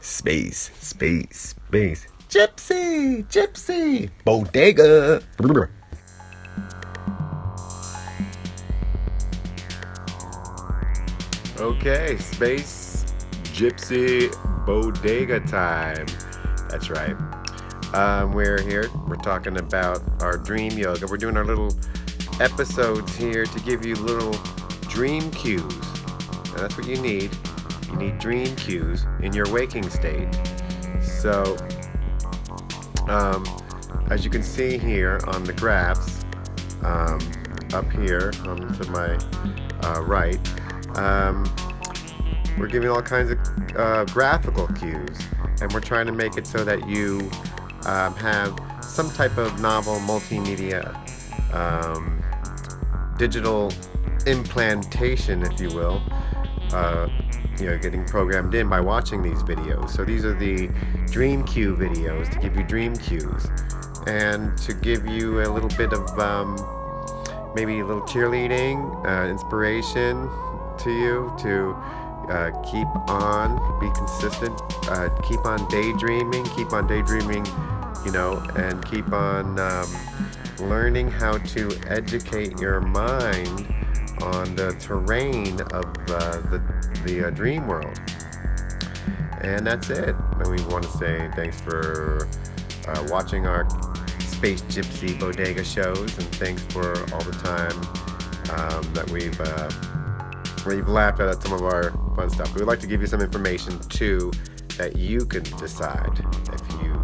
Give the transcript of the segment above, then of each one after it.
Space. Gypsy, bodega. Okay, space, gypsy, bodega time. That's right. We're here. We're talking about our dream yoga. We're doing our little episodes here to give you little dream cues. And that's what you need. You need dream cues in your waking state. So, as you can see here on the graphs, up here to my right, we're giving all kinds of graphical cues, and we're trying to make it so that you have some type of novel multimedia digital implantation, if you will, getting programmed in by watching these videos. So these are the dream cue videos to give you dream cues and to give you a little bit of maybe a little cheerleading, inspiration to you to keep on, be consistent, keep on daydreaming, and keep on learning how to educate your mind on the terrain of the dream world. And that's it. And we want to say thanks for watching our Space Gypsy Bodega shows, and thanks for all the time that we've laughed at some of our fun stuff. We'd like to give you some information too that you can decide if you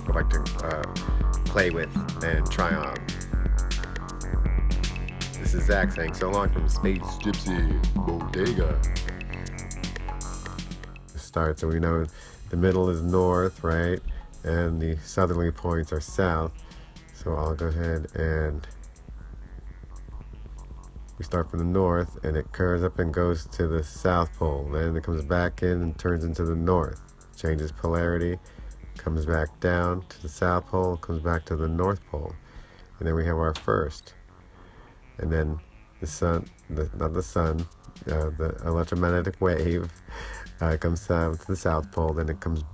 would like to play with and try on. This is Zach saying so long from Space Gypsy Bodega. Start, so we know the middle is north, right? And the southerly points are south. So I'll go ahead and we start from the north, and it curves up and goes to the south pole. Then it comes back in and turns into the north. Changes polarity, comes back down to the south pole, comes back to the north pole. And then we have our first. And then the sun, the electromagnetic wave comes down to the south pole. Then it comes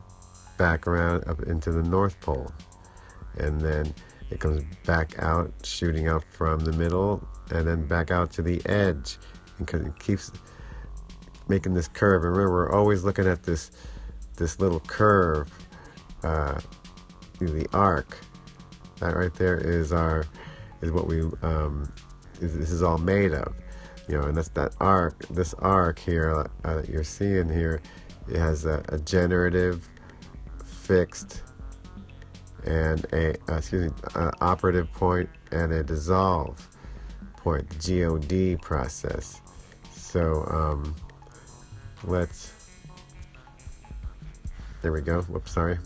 back around up into the north pole. And then it comes back out, shooting out from the middle, and then back out to the edge. And it keeps making this curve. And remember, we're always looking at this little curve, the arc. That right there is what we this is all made of, and that's that arc. This arc here that you're seeing here, it has a generative, fixed, and an operative point and a dissolve point, GOD process. So there we go. Whoops, sorry.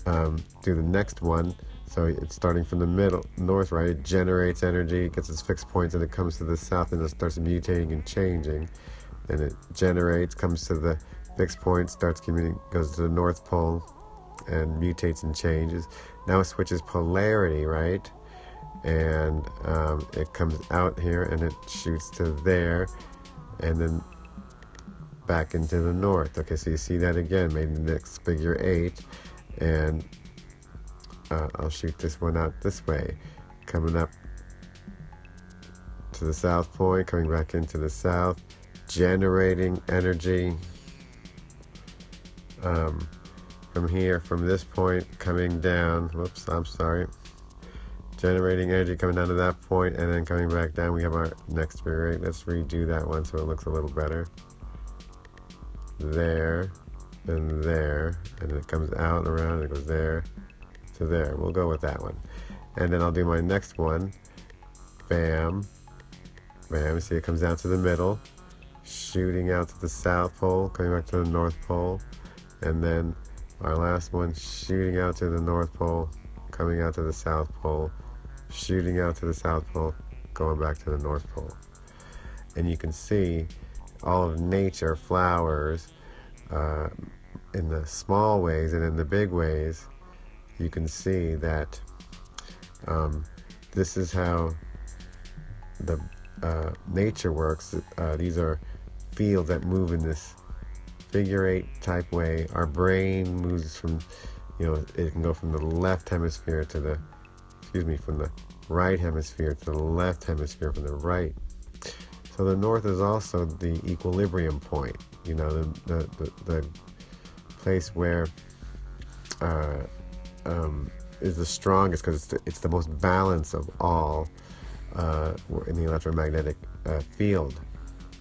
Do the next one. So it's starting from the middle, north, right? It generates energy, gets its fixed points, and it comes to the south, and it starts mutating and changing. And it generates, comes to the fixed point, goes to the north pole, and mutates and changes. Now it switches polarity, right? And it comes out here, and it shoots to there, and then back into the north. Okay, so you see that again, maybe the next figure 8, and I'll shoot this one out this way, coming up to the south point, coming back into the south, generating energy from here, from this point, coming down. Whoops, I'm sorry. Generating energy coming down to that point, and then coming back down. We have our next figure 8. Let's redo that one so it looks a little better. There, and there, and it comes out and around, and it goes there to there. We'll go with that one. And then I'll do my next one. Bam. Bam. See, it comes down to the middle, shooting out to the south pole, coming back to the north pole. And then our last one, shooting out to the north pole, coming out to the south pole, shooting out to the south pole, going back to the north pole. And you can see all of nature, flowers, in the small ways and in the big ways. You can see that this is how the nature works. These are fields that move in this figure eight type way. Our brain moves from, it can go from the left hemisphere to the, from the right hemisphere to the left hemisphere from the right. So the north is also the equilibrium point, the place where is the strongest, because it's the most balanced of all in the electromagnetic field.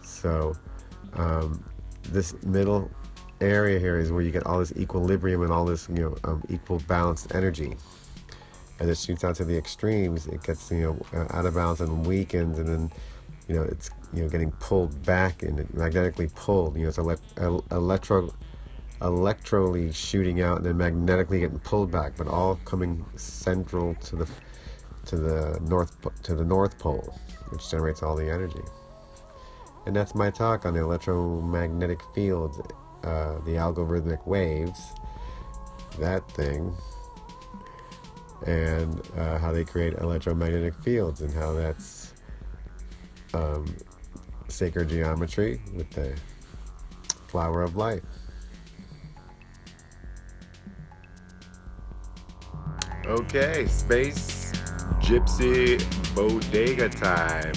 So this middle area here is where you get all this equilibrium and all this equal balanced energy. As it shoots out to the extremes, it gets out of balance and weakens, and then it's getting pulled back and magnetically pulled. It's electrically shooting out and then magnetically getting pulled back, but all coming central to the North Pole, which generates all the energy. And that's my talk on the electromagnetic fields, the algorithmic waves, that thing, and how they create electromagnetic fields, and how that's sacred geometry with the flower of life. Okay, Space Gypsy Bodega time.